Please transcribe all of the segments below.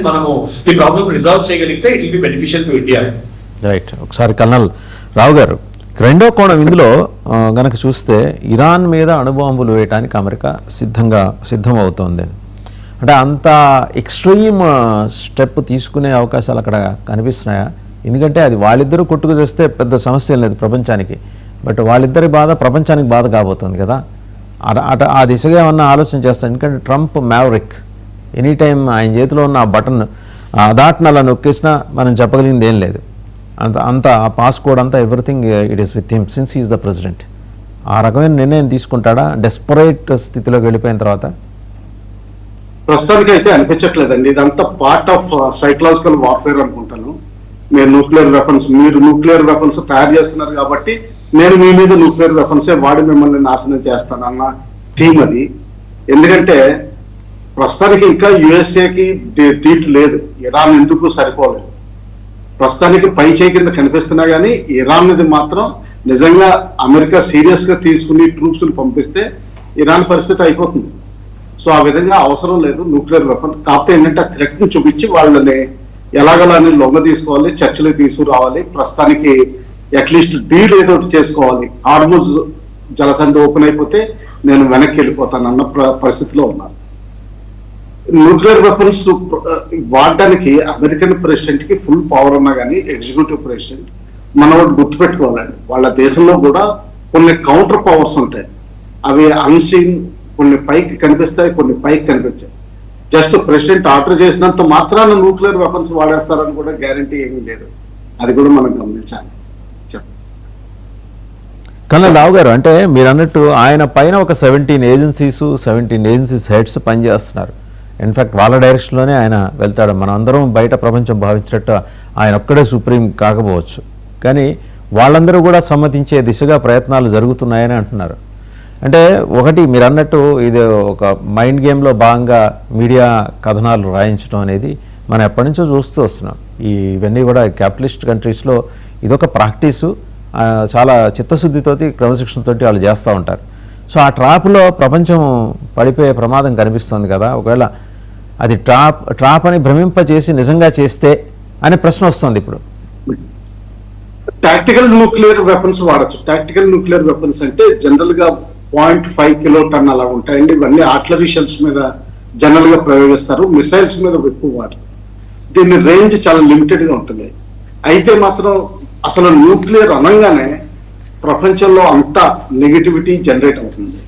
మనము ఈ problem resolve చేయగలిగితే it will be beneficial to India. Right. ఒకసారి కల్నల్ రావు గారు, రెండో కోణం ఇందులో గనక చూస్తే ఇరాన్ మీద అణుబాంబులు వేయడానికి అమెరికా సిద్ధం అవుతోంది. అంటే అంత ఎక్స్ట్రీమ్ స్టెప్ తీసుకునే అవకాశాలు అక్కడ కనిపిస్తున్నాయా? ఎందుకంటే అది వాళ్ళిద్దరూ కొట్టుకు చేస్తే పెద్ద సమస్య లేదు ప్రపంచానికి, బట్ వాళ్ళిద్దరి బాధ ప్రపంచానికి బాధ కాబోతుంది కదా. ఆ దిశగా ఏమన్నా ఆలోచన చేస్తాను. ఎందుకంటే ట్రంప్ మ్యావరిక్, ఎనీ టైం ఆయన చేతిలో ఉన్న ఆ బటన్ దాటిన అలా నొక్కేసినా మనం చెప్పగలిగింది ఏం లేదు. అంత ఆ పాస్ కోడ్ అంతా everything it is with him since he is the president. ఆ రకమైన నిర్ణయం తీసుకుంటాడా డెస్పరేట్ స్థితిలోకి వెళ్ళిపోయిన తర్వాత? ప్రస్తుతానికి అయితే అనిపించట్లేదండి. ఇదంతా పార్ట్ ఆఫ్ సైకలాజికల్ వార్ఫేర్ అనుకుంటాను. మీరు న్యూక్లియర్ వెపన్స్ తయారు చేస్తున్నారు కాబట్టి నేను మీ మీద న్యూక్లియర్ వెపన్సే వాడి మిమ్మల్ని నాశనం చేస్తాను అన్న థీమ్ అది. ఎందుకంటే ప్రస్తుతానికి ఇంకా యుఎస్ఏకి తీటు లేదు, ఇరాన్ ఎందుకు సరిపోలేదు. ప్రస్తుతానికి పై చేయి కింద కనిపిస్తున్నా కానీ ఇరాన్ ఇది మాత్రం నిజంగా అమెరికా సీరియస్ గా తీసుకుని ట్రూప్స్ పంపిస్తే ఇరాన్ పరిస్థితి అయిపోతుంది. సో ఆ విధంగా అవసరం లేదు న్యూక్లియర్ వెపన్. కాకపోతే ఏంటంటే ఆ థ్రెట్ ని చూపించి వాళ్ళని ఎలాగలా లొంగ తీసుకోవాలి, చర్చలకు తీసుకురావాలి. ప్రస్తుతానికి అట్లీస్ట్ డీల్ ఏదో చేసుకోవాలి. హార్ముజ్ జలసంధి ఓపెన్ అయిపోతే నేను వెనక్కి వెళ్ళిపోతాను అన్న పరిస్థితిలో ఉన్నారు. న్యూక్లియర్ వెపన్స్ వాడడానికి అమెరికన్ ప్రెసిడెంట్ కి ఫుల్ పవర్ ఉన్నా కానీ ఎగ్జిక్యూటివ్ ప్రెసిడెంట్ మనం గుర్తుపెట్టుకోవాలండి, వాళ్ళ దేశంలో కూడా కొన్ని కౌంటర్ పవర్స్ ఉంటాయి. అవి అన్సీన్, కొన్ని పైకి కనిపిస్తాయి, కొన్ని పైకి కనిపించాయి. జస్ట్ ప్రెసిడెంట్ ఆర్డర్ చేసినంత మాత్రాన న్యూక్లియర్ వెపన్స్ వాడేస్తారని కూడా గ్యారంటీ ఏమీ లేదు. అది కూడా మనం గమనించాలి. కన్నా రావు గారు, అంటే మీరు అన్నట్టు ఆయన పైన ఒక 17 ఏజెన్సీస్ హెడ్స్ పనిచేస్తున్నారు. ఇన్ఫ్యాక్ట్ వాళ్ళ డైరెక్షన్లోనే ఆయన వెళ్తాడు. మనం అందరం బయట ప్రపంచం భావించినట్టు ఆయన ఒక్కడే సుప్రీం కాకపోవచ్చు, కానీ వాళ్ళందరూ కూడా సమ్మతించే దిశగా ప్రయత్నాలు జరుగుతున్నాయని అంటున్నారు. అంటే ఒకటి మీరు అన్నట్టు ఇది ఒక మైండ్ గేమ్లో భాగంగా మీడియా కథనాలు రాయించడం అనేది మనం ఎప్పటి నుంచో చూస్తూ వస్తున్నాం. ఇవన్నీ కూడా క్యాపిటలిస్ట్ కంట్రీస్లో ఇదొక ప్రాక్టీసు, చాలా చిత్తశుద్ధితోటి క్రమశిక్షణతోటి వాళ్ళు చేస్తూ ఉంటారు. సో ఆ ట్రాప్లో ప్రపంచం పడిపోయే ప్రమాదం కనిపిస్తుంది కదా. ఒకవేళ అది ట్రాప్ అని భ్రమింపచేసి నిజంగా చేస్తే అనే ప్రశ్న వస్తుంది ఇప్పుడు. టాక్టికల్ న్యూక్లియర్ వెపన్స్ వాడచ్చు. టాక్టికల్ న్యూక్లియర్ వెపన్స్ అంటే జనరల్ గా 0.5 కిలోటన్ అలా ఉంటాయండి. ఇవన్నీ ఆర్టిలరీ షెల్స్ మీద జనరల్ గా ప్రయోగిస్తారు, మిసైల్స్ మీద ఎక్కువ వాడరు. దీని రేంజ్ చాలా లిమిటెడ్ గా ఉంటుంది. అయితే మాత్రం అసలు న్యూక్లియర్ అనగానే ప్రపంచంలో అంత నెగిటివిటీ జనరేట్ అవుతుంది.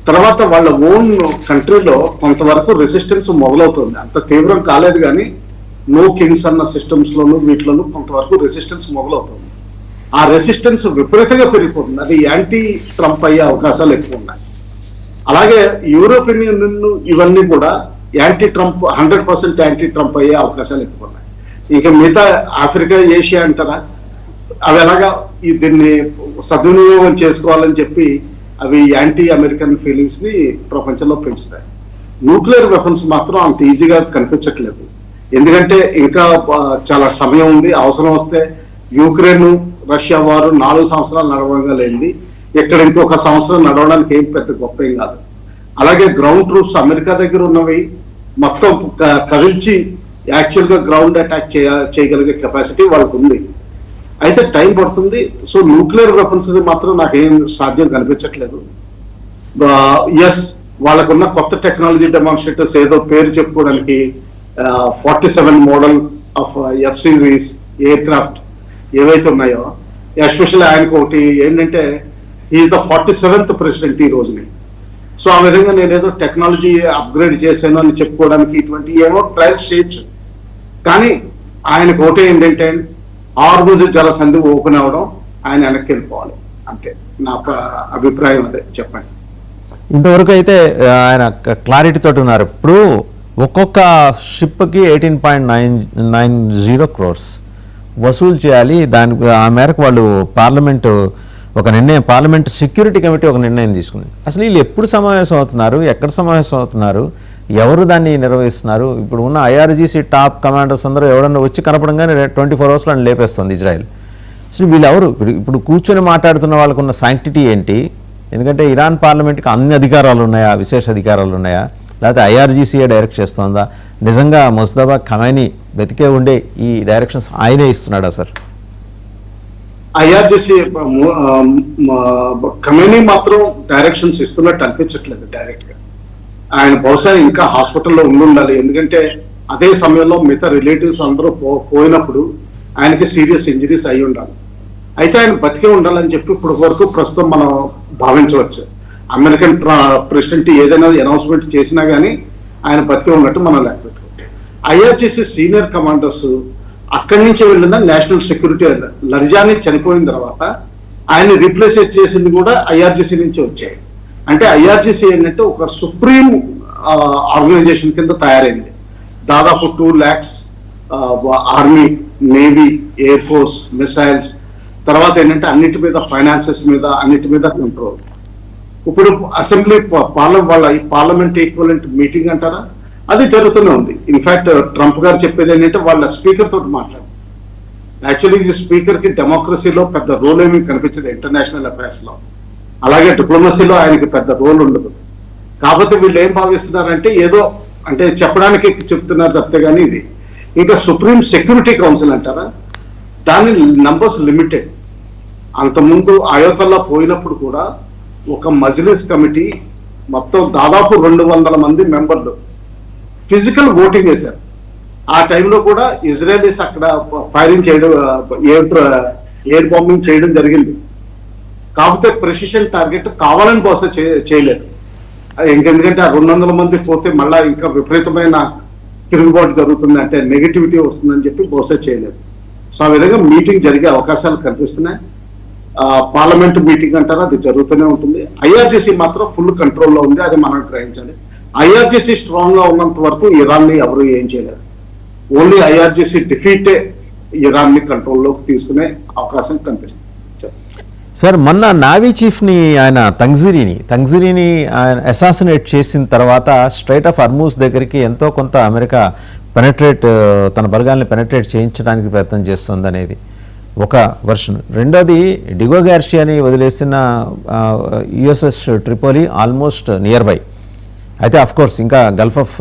తర్వాత వాళ్ళ ఓన్ కంట్రీలో కొంతవరకు రెసిస్టెన్స్ మొదలవుతుంది. అంత తీవ్రం కాలేదు కానీ నో కింగ్స్ అన్న సిస్టమ్స్ లోను వీటిలోనూ కొంతవరకు రెసిస్టెన్స్ మొదలవుతుంది. ఆ రెసిస్టెన్స్ విపరీతంగా పెరిగిపోతుంది. అది యాంటీ ట్రంప్ అయ్యే అవకాశాలు ఎక్కువ ఉన్నాయి. అలాగే యూరోపియన్ యూనియన్ ఇవన్నీ కూడా యాంటీ ట్రంప్ 100% యాంటీ ట్రంప్ అయ్యే అవకాశాలు ఎక్కువ ఉన్నాయి. ఇక మిగతా ఆఫ్రికా, ఏషియా అంటారా, అవి ఎలాగా దీన్ని సద్వినియోగం చేసుకోవాలని చెప్పి అవి యాంటీ అమెరికన్ ఫీలింగ్స్ ని ప్రపంచంలో పెంచుతాయి. న్యూక్లియర్ వెపన్స్ మాత్రం అంత ఈజీగా కనిపించట్లేదు. ఎందుకంటే ఇంకా చాలా సమయం ఉంది. అవసరం వస్తే యుక్రెయిన్ రష్యా వారు 4 సంవత్సరాలు నడవగా లేనిది ఇక్కడ ఇంకొక సంవత్సరం నడవడానికి ఏం పెద్ద గొప్ప ఏం కాదు. అలాగే గ్రౌండ్ ట్రూప్స్ అమెరికా దగ్గర ఉన్నవి మొత్తం కదిల్చి యాక్చువల్ గా గ్రౌండ్ అటాక్ చేయగలిగే కెపాసిటీ వాళ్ళకు ఉంది. అయితే టైం పడుతుంది. సో న్యూక్లియర్ వెపన్స్ మాత్రం నాకేం సాధ్యం కనిపించట్లేదు. ఎస్, వాళ్ళకున్న కొత్త టెక్నాలజీ డెమాన్స్ట్రేటర్స్ ఏదో పేరు చెప్పుకోవడానికి 47 model of F series air craft ఏవైతే ఉన్నాయో, ఎస్పెషల్లీ ఆయనకు ఒకటి ఏంటంటే ఈజ్ ద 47th ప్రెసిడెంట్ ఈ రోజుని. సో ఆ విధంగా నేనేదో టెక్నాలజీ అప్గ్రేడ్ చేశాను అని చెప్పుకోవడానికి ఇటువంటి ఏమో ట్రయల్స్ చేయొచ్చు. కానీ ఆయనకు ఒకటే ఏంటంటే హార్ముజ్ జలసంధి ఓపెన్ అవ్వడం, ఆయన వెనక్కి వెళ్ళిపోవాలి. అంతే నా అభిప్రాయం. అదే చెప్పండి. ఇంతవరకు అయితే ఆయన క్లారిటీ తోటి ఉన్నారు. ఇప్పుడు ఒక్కొక్క షిప్కి 18.90 crores వసూలు చేయాలి. ఆ మేరకు వాళ్ళు పార్లమెంట్ సెక్యూరిటీ కమిటీ ఒక నిర్ణయం తీసుకుంది. అసలు వీళ్ళు ఎప్పుడు సమావేశం అవుతున్నారు, ఎక్కడ సమావేశం అవుతున్నారు, ఎవరు దాన్ని నిర్వహిస్తున్నారు? ఇప్పుడు ఉన్న ఐఆర్జీసీ టాప్ కమాండర్స్ అందరూ ఎవరన్నా వచ్చి కనపడంగానే 24 hours అని లేపేస్తుంది ఇజ్రాయెల్. అసలు వీళ్ళు ఎవరు? ఇప్పుడు కూర్చొని మాట్లాడుతున్న వాళ్ళకు ఉన్న శాంక్టిటీ ఏంటి? ఎందుకంటే ఇరాన్ పార్లమెంట్కి అన్ని అధికారాలు ఉన్నాయా, విశేష అధికారాలు ఉన్నాయా, లేకపోతే ఐఆర్జీసీఏ డైరెక్ట్ చేస్తుందా, నిజంగా ముస్తఫా ఖమైనీ వెతికే ఉండే ఈ డైరెక్షన్స్ ఆయనే ఇస్తున్నాడా సార్? ఐఆర్జీసీ ఖమేనీ మాత్రం డైరెక్షన్స్ ఇస్తున్నట్టు అనిపించట్లేదు డైరెక్ట్ గా. ఆయన బహుశా ఇంకా హాస్పిటల్లో ఉండాలి, ఎందుకంటే అదే సమయంలో మిగతా రిలేటివ్స్ అందరూ పోయినప్పుడు ఆయనకి సీరియస్ ఇంజరీస్ అయి ఉండాలి. అయితే ఆయన బతికే ఉండాలని చెప్పి ఇప్పుడు వరకు ప్రస్తుతం మనం భావించవచ్చు. అమెరికన్ ప్రెసిడెంట్ ఏదైనా అనౌన్స్మెంట్ చేసినా కానీ ఆయన బతికే ఉన్నట్టు మనం లెక్క పెట్టుకుంటాం. ఐఆర్జీసీ సీనియర్ కమాండర్స్ అక్కడి నుంచి వెళ్ళిన నేషనల్ సెక్యూరిటీ లర్జాని చనిపోయిన తర్వాత ఆయన రీప్లేస్ చేసింది కూడా ఐఆర్జీసీ నుంచి వచ్చాయి. అంటే ఐఆర్జీసీ ఏంటంటే ఒక సుప్రీం ఆర్గనైజేషన్ కింద తయారైంది. దాదాపు 2 lakhs army, navy, air force, missiles, తర్వాత ఏంటంటే అన్నిటి మీద ఫైనాన్సెస్ మీద అన్నిటి మీద కంట్రోల్. ఇప్పుడు అసెంబ్లీ వాళ్ళ పార్లమెంట్ ఈక్వలెంట్ మీటింగ్ అంటారా, అది జరుగుతూనే ఉంది. ఇన్ఫాక్ట్ ట్రంప్ గారు చెప్పేది ఏంటంటే వాళ్ళ స్పీకర్ తోటి మాట్లాడు. యాక్చువల్లీ ఈ స్పీకర్ కి డెమోక్రసీలో పెద్ద రోల్ ఏమీ కనిపించదు ఇంటర్నేషనల్ అఫైర్స్ లో, అలాగే డిప్లొమసీలో ఆయనకి పెద్ద రోల్ ఉండదు. కాకపోతే వీళ్ళు ఏం భావిస్తున్నారంటే ఏదో అంటే చెప్పడానికి చెప్తున్నారు తప్పితే కానీ ఇది ఇంకా సుప్రీం సెక్యూరిటీ కౌన్సిల్ అంటారా, దాని నంబర్స్ లిమిటెడ్. అంతకుముందు అయోధ్యలో పోయినప్పుడు కూడా ఒక మజ్లిస్ కమిటీ మొత్తం దాదాపు 200 మంది మెంబర్లు ఫిజికల్ ఓటింగ్ వేశారు. ఆ టైంలో కూడా ఇజ్రాయలీస్ అక్కడ ఫైరింగ్ చేయడం, ఎయిర్ బాంబింగ్ చేయడం జరిగింది. కాకపోతే ప్రెసిషన్ టార్గెట్ కావాలని బహుశా చేయలేదు. ఎందుకంటే ఆ 200 మంది పోతే మళ్ళా ఇంకా విపరీతమైన తిరుగుబాటు జరుగుతుంది, అంటే నెగిటివిటీ వస్తుందని చెప్పి బహుశా చేయలేదు. సో ఆ విధంగా మీటింగ్ జరిగే అవకాశాలు కనిపిస్తున్నాయి. పార్లమెంట్ మీటింగ్ అంటారా, అది జరుగుతూనే ఉంటుంది. ఐఆర్జీసీ మాత్రం ఫుల్ కంట్రోల్లో ఉంది, అది మనం గ్రహించాలి. ఐఆర్జీసీ స్ట్రాంగ్ గా ఉన్నంత వరకు ఇరాన్ ని ఎవరు ఏం చేయలేరు. ఓన్లీ ఐఆర్జీసీ డిఫీటే ఇరాన్ ని కంట్రోల్లోకి తీసుకునే అవకాశం కనిపిస్తుంది. సార్, మొన్న నావీ చీఫ్ని ఆయన తంగ్జీరీని ఆయన అసాసినేట్ చేసిన తర్వాత స్ట్రైట్ ఆఫ్ హర్మూజ్ దగ్గరికి ఎంతో కొంత అమెరికా తన బలగాల్ని పెనట్రేట్ చేయించడానికి ప్రయత్నం చేస్తుంది అనేది ఒక వర్షన్. రెండోది డిగో గార్షియాని వదిలేసిన USS Tripoli almost near by. అయితే కోర్స్ ఇంకా గల్ఫ్ ఆఫ్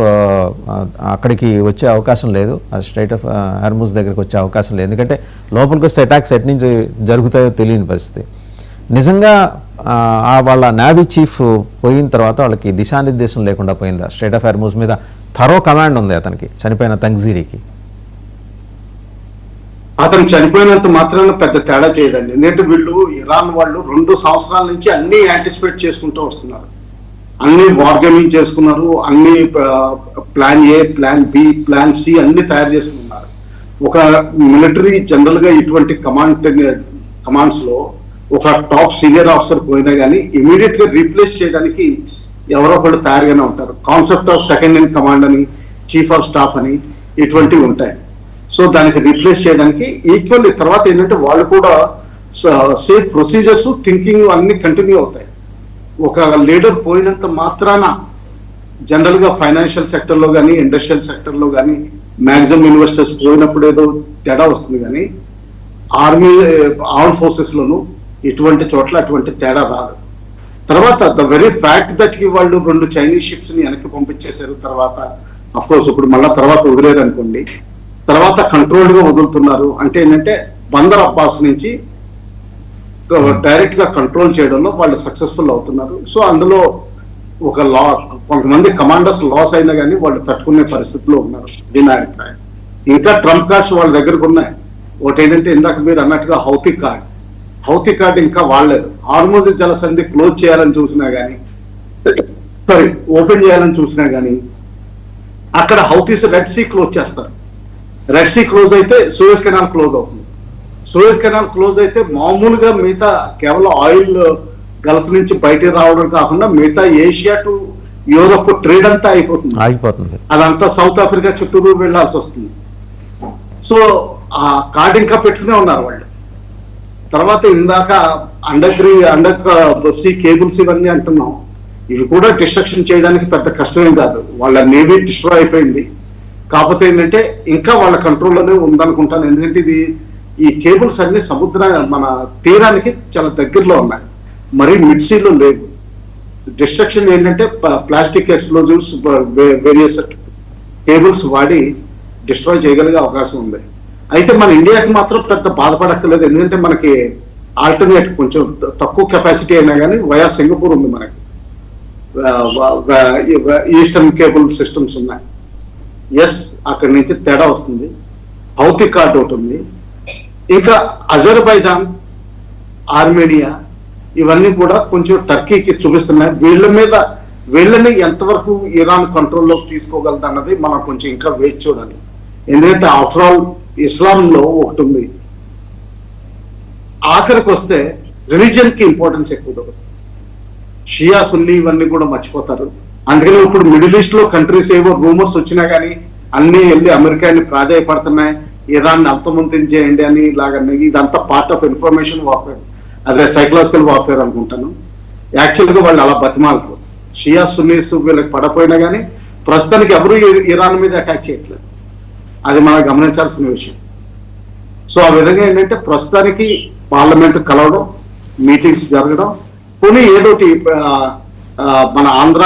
అక్కడికి వచ్చే అవకాశం లేదు, స్ట్రైట్ ఆఫ్ హర్మూజ్ దగ్గరికి వచ్చే అవకాశం లేదు, ఎందుకంటే లోపలికి వస్తే అటాక్స్ ఎట్ నుంచి జరుగుతాయో తెలియని పరిస్థితి. నిజంగా వాళ్ళ నావీ చీఫ్ పోయిన తర్వాత వాళ్ళకి దిశానిర్దేశం లేకుండా పోయిందా? స్ట్రైట్ ఆఫ్ హర్మూజ్ మీద థరో కమాండ్ ఉంది అతనికి, చనిపోయిన తంగ్జీరీకి. అతను చనిపోయినంత మాత్రాన పెద్ద తేడా చేయదండి, ఎందుకంటే వీళ్ళు ఇరాన్ వాళ్ళు 2 సంవత్సరాల నుంచి అన్ని యాంటిసిపేట్ చేసుకుంటూ వస్తున్నారు, అన్ని వార్గేమింగ్ చేసుకున్నారు, అన్ని plan A, plan B, plan C అన్ని తయారు చేసుకున్నారు. ఒక మిలిటరీ జనరల్ గా ఇటువంటి కమాండ్స్ లో ఒక టాప్ సీనియర్ ఆఫీసర్ పోయినా కానీ ఇమీడియట్ గా రీప్లేస్ చేయడానికి ఎవరో ఒకళ్ళు తయారుగానే ఉంటారు. Concept of second in command అని, చీఫ్ ఆఫ్ స్టాఫ్ అని ఇటువంటివి ఉంటాయి. సో దానికి రీప్లేస్ చేయడానికి ఈక్వల్. తర్వాత ఏంటంటే వాళ్ళు కూడా సేఫ్ ప్రొసీజర్స్, థింకింగ్ అన్ని కంటిన్యూ అవుతాయి. ఒక లీడర్ పోయినంత మాత్రాన జనరల్ గా ఫైనాన్షియల్ సెక్టర్ లో కానీ, ఇండస్ట్రియల్ సెక్టర్ లో కానీ మ్యాక్సిమం ఇన్వెస్టర్స్ పోయినప్పుడు ఏదో తేడా వస్తుంది, కానీ ఆర్మ్ ఫోర్సెస్ లోను ఇటువంటి చోట్ల అటువంటి తేడా రాదు. తర్వాత ద వెరీ ఫ్యాక్ట్ దట్ కి వాళ్ళు 2 చైనీస్ షిప్స్ ని వెనక్కి పంపించేశారు. తర్వాత అఫ్ కోర్స్ ఇప్పుడు మళ్ళా తర్వాత వదిలేరు అనుకోండి, తర్వాత కంట్రోల్డ్ గా వదులుతున్నారు. అంటే ఏంటంటే బందర్ అబ్బాస్ నుంచి డైరెక్ట్ గా కంట్రోల్ చేయడంలో వాళ్ళు సక్సెస్ఫుల్ అవుతున్నారు. సో అందులో ఒక కొంతమంది కమాండర్స్ లాస్ అయినా కానీ వాళ్ళు తట్టుకునే పరిస్థితిలో ఉన్నారు, దీని అభిప్రాయం. ఇంకా ట్రంప్ కార్డ్స్ వాళ్ళ దగ్గరకు ఉన్నాయి. ఒకటి ఏంటంటే ఇందాక మీరు అన్నట్టుగా హౌతీ కార్డ్ ఇంకా వాడలేదు. హార్మోజ్ జలసంధి క్లోజ్ చేయాలని చూసినా కానీ, ఓపెన్ చేయాలని చూసినా కానీ అక్కడ హౌతీస్ రెడ్ సీ క్లోజ్ చేస్తారు. రెడ్ సీ క్లోజ్ అయితే సూయజ్ కెనాల్ క్లోజ్ అవుతుంది. సూయజ్ కెనాల్ క్లోజ్ అయితే మామూలుగా మిగతా కేవలం ఆయిల్ గల్ఫ్ నుంచి బయటికి రావడం కాకుండా మిగతా ఏషియా టు యూరోప్ ట్రేడ్ అంతా ఆగిపోతుంది. అదంతా సౌత్ ఆఫ్రికా చుట్టూరు వెళ్లాల్సి వస్తుంది. సో ఆ కార్డ్ ఇంకా పెట్టుకునే ఉన్నారు వాళ్ళు. తర్వాత ఇందాక అండర్ సీ కేబుల్స్ ఇవన్నీ అంటున్నాం, ఇవి కూడా డిస్ట్రక్షన్ చేయడానికి పెద్ద కష్టమేం కాదు. వాళ్ళ నేవీ డిస్ట్రాయ్ అయిపోయింది. కాకపోతే ఏంటంటే ఇంకా వాళ్ళ కంట్రోల్లోనే ఉందనుకుంటాను, ఎందుకంటే ఈ కేబుల్స్ అన్ని మన తీరానికి చాలా దగ్గరలో ఉన్నాయి, మరీ మిడ్సీలో లేవు. డిస్ట్రక్షన్ ఏంటంటే ప్లాస్టిక్ ఎక్స్ప్లోజివ్స్, వేరియస్ కేబుల్స్ వాడి డిస్ట్రాయ్ చేయగలిగే అవకాశం ఉంది. అయితే మన ఇండియాకి మాత్రం పెద్ద బాధపడక్కర్లేదు, ఎందుకంటే మనకి ఆల్టర్నేట్ కొంచెం తక్కువ కెపాసిటీ అయినా కానీ వయా సింగపూర్ ఉంది మనకి, ఈస్టర్న్ కేబుల్ సిస్టమ్స్ ఉన్నాయి. ఎస్, అక్కడి నుంచి తేడా వస్తుంది. హౌతి కార్డ్ ఒకటి ఉంది, ఇంకా అజర్బైజాన్, ఆర్మేనియా ఇవన్నీ కూడా కొంచెం టర్కీకి చూపిస్తున్నాయి. వీళ్ళని ఎంతవరకు ఇరాన్ కంట్రోల్లోకి తీసుకోగలదు అన్నది మనం కొంచెం ఇంకా వేచి చూడాలి. ఎందుకంటే ఆఫ్టర్ ఆల్ ఇస్లాంలో ఒకటి ఉంది, ఆఖరికి వస్తే రిలీజియన్ కి ఇంపార్టెన్స్ ఎక్కువ. షియా సున్నీ ఇవన్నీ కూడా మర్చిపోతారు. అందుకని ఇప్పుడు మిడిల్ ఈస్ట్ లో కంట్రీస్ ఏవో రూమర్స్ వచ్చినా కానీ అన్ని వెళ్ళి అమెరికాని ప్రాధాయపడుతున్నాయి, ఇరాన్ అంతమొందించేయండి అని ఇలాగని. ఇదంతా పార్ట్ ఆఫ్ ఇన్ఫర్మేషన్ వార్ఫేర్, అదే సైకలాజికల్ వార్ఫేర్ అనుకుంటాను. యాక్చువల్గా వాళ్ళు అలా బతిమాలరు. షియా సున్నీస్ వీళ్ళకి పడపోయినా కానీ ప్రస్తుతానికి ఎవరు ఇరాన్ మీద అటాక్ చేయట్లేదు, అది మనం గమనించాల్సిన విషయం. సో ఆ విధంగా ఏంటంటే ప్రస్తుతానికి పార్లమెంట్ కలవడం, మీటింగ్స్ జరగడం, పోనీ ఏదోటి మన ఆంధ్ర